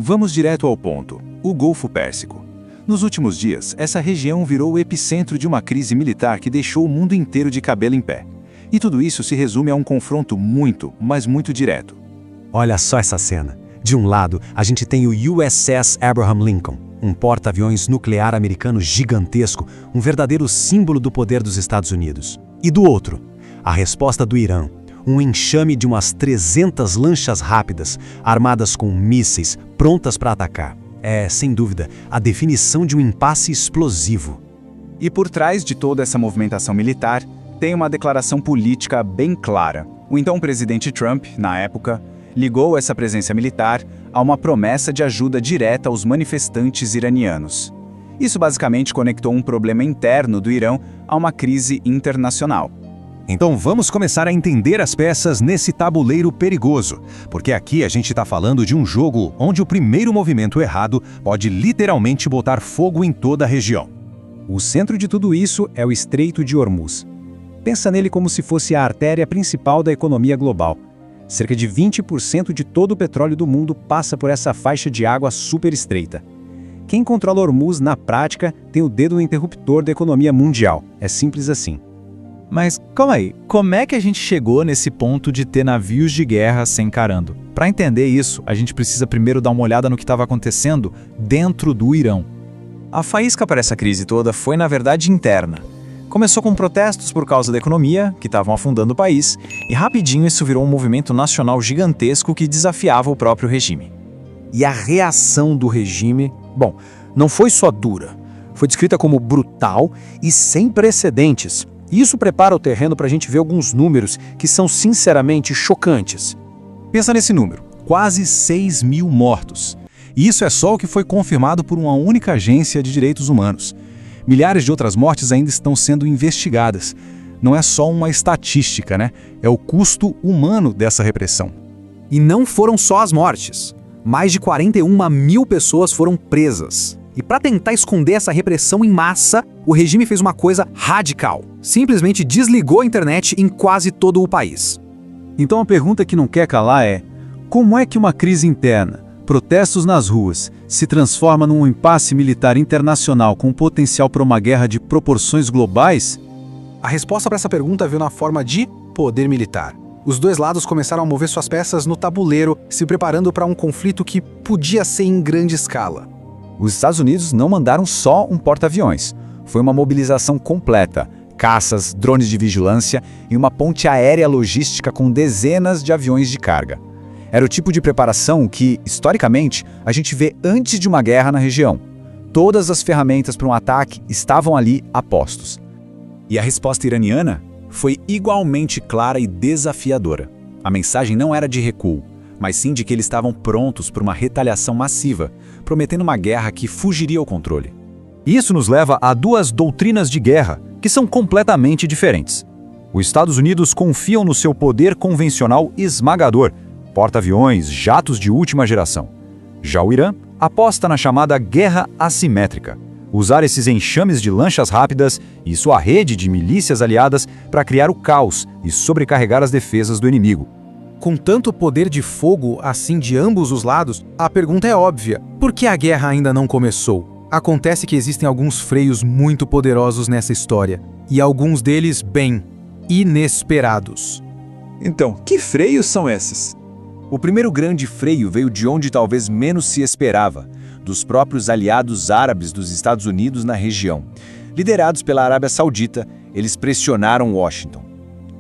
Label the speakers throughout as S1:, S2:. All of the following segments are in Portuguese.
S1: Vamos direto ao ponto: o Golfo Pérsico. Nos últimos dias, essa região virou o epicentro de uma crise militar que deixou o mundo inteiro de cabelo em pé. E tudo isso se resume a um confronto muito, mas muito direto.
S2: Olha só essa cena. De um lado, a gente tem o USS Abraham Lincoln, um porta-aviões nuclear americano gigantesco, um verdadeiro símbolo do poder dos Estados Unidos. E do outro, a resposta do Irã, um enxame de umas 300 lanchas rápidas, armadas com mísseis, prontas para atacar. É, sem dúvida, a definição de um impasse explosivo.
S3: E por trás de toda essa movimentação militar, tem uma declaração política bem clara. O então presidente Trump, na época, ligou essa presença militar a uma promessa de ajuda direta aos manifestantes iranianos. Isso basicamente conectou um problema interno do Irã a uma crise internacional.
S4: Então vamos começar a entender as peças nesse tabuleiro perigoso, porque aqui a gente está falando de um jogo onde o primeiro movimento errado pode literalmente botar fogo em toda a região.
S5: O centro de tudo isso é o Estreito de Hormuz. Pensa nele como se fosse a artéria principal da economia global. Cerca de 20% de todo o petróleo do mundo passa por essa faixa de água super estreita. Quem controla Hormuz, na prática, tem o dedo no interruptor da economia mundial. É simples assim.
S6: Mas calma aí, como é que a gente chegou nesse ponto de ter navios de guerra se encarando? Para entender isso, a gente precisa primeiro dar uma olhada no que estava acontecendo dentro do Irã.
S7: A faísca para essa crise toda foi, na verdade, interna. Começou com protestos por causa da economia, que estavam afundando o país, e rapidinho isso virou um movimento nacional gigantesco que desafiava o próprio regime.
S8: E a reação do regime, bom, não foi só dura, foi descrita como brutal e sem precedentes. Isso prepara o terreno para a gente ver alguns números que são sinceramente chocantes.
S4: Pensa nesse número, quase 6 mil mortos. E isso é só o que foi confirmado por uma única agência de direitos humanos. Milhares de outras mortes ainda estão sendo investigadas. Não é só uma estatística, né? É o custo humano dessa repressão.
S8: E não foram só as mortes. Mais de 41 mil pessoas foram presas. E para tentar esconder essa repressão em massa, o regime fez uma coisa radical. Simplesmente desligou a internet em quase todo o país.
S5: Então a pergunta que não quer calar é: como é que uma crise interna, protestos nas ruas, se transforma num impasse militar internacional com potencial para uma guerra de proporções globais?
S8: A resposta para essa pergunta veio na forma de poder militar. Os dois lados começaram a mover suas peças no tabuleiro, se preparando para um conflito que podia ser em grande escala.
S3: Os Estados Unidos não mandaram só um porta-aviões. Foi uma mobilização completa. Caças, drones de vigilância e uma ponte aérea logística com dezenas de aviões de carga. Era o tipo de preparação que, historicamente, a gente vê antes de uma guerra na região. Todas as ferramentas para um ataque estavam ali a postos. E a resposta iraniana foi igualmente clara e desafiadora. A mensagem não era de recuo, mas sim de que eles estavam prontos para uma retaliação massiva, prometendo uma guerra que fugiria ao controle.
S4: Isso nos leva a duas doutrinas de guerra, que são completamente diferentes. Os Estados Unidos confiam no seu poder convencional esmagador, porta-aviões, jatos de última geração. Já o Irã aposta na chamada guerra assimétrica, usar esses enxames de lanchas rápidas e sua rede de milícias aliadas para criar o caos e sobrecarregar as defesas do inimigo.
S8: Com tanto poder de fogo assim de ambos os lados, a pergunta é óbvia: por que a guerra ainda não começou? Acontece que existem alguns freios muito poderosos nessa história, e alguns deles, bem, inesperados.
S1: Então, que freios são esses? O primeiro grande freio veio de onde talvez menos se esperava, dos próprios aliados árabes dos Estados Unidos na região. Liderados pela Arábia Saudita, eles pressionaram Washington.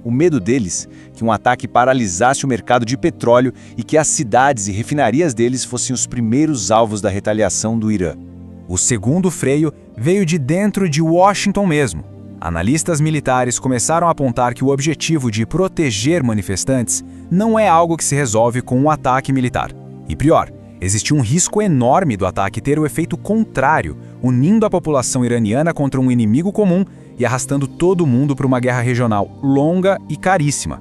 S1: O medo deles, que um ataque paralisasse o mercado de petróleo e que as cidades e refinarias deles fossem os primeiros alvos da retaliação do Irã.
S6: O segundo freio veio de dentro de Washington mesmo. Analistas militares começaram a apontar que o objetivo de proteger manifestantes não é algo que se resolve com um ataque militar. E pior, existia um risco enorme do ataque ter o efeito contrário, unindo a população iraniana contra um inimigo comum e arrastando todo mundo para uma guerra regional longa e caríssima.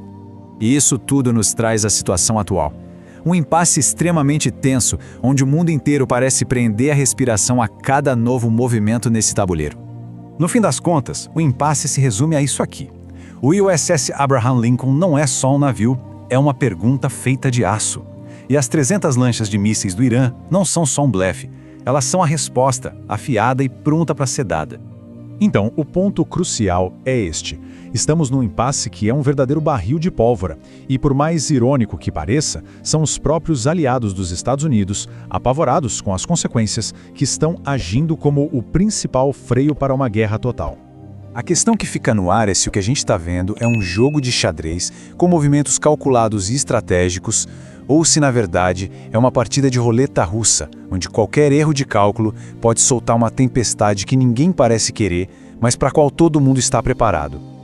S6: E isso tudo nos traz a situação atual. Um impasse extremamente tenso, onde o mundo inteiro parece prender a respiração a cada novo movimento nesse tabuleiro.
S4: No fim das contas, o impasse se resume a isso aqui. O USS Abraham Lincoln não é só um navio, é uma pergunta feita de aço.
S6: E as 300 lanchas de mísseis do Irã não são só um blefe. Elas são a resposta, afiada e pronta para ser dada.
S1: Então, o ponto crucial é este. Estamos num impasse que é um verdadeiro barril de pólvora, e por mais irônico que pareça, são os próprios aliados dos Estados Unidos, apavorados com as consequências, que estão agindo como o principal freio para uma guerra total.
S6: A questão que fica no ar é se o que a gente está vendo é um jogo de xadrez com movimentos calculados e estratégicos, ou se, na verdade, é uma partida de roleta russa, onde qualquer erro de cálculo pode soltar uma tempestade que ninguém parece querer, mas para a qual todo mundo está preparado.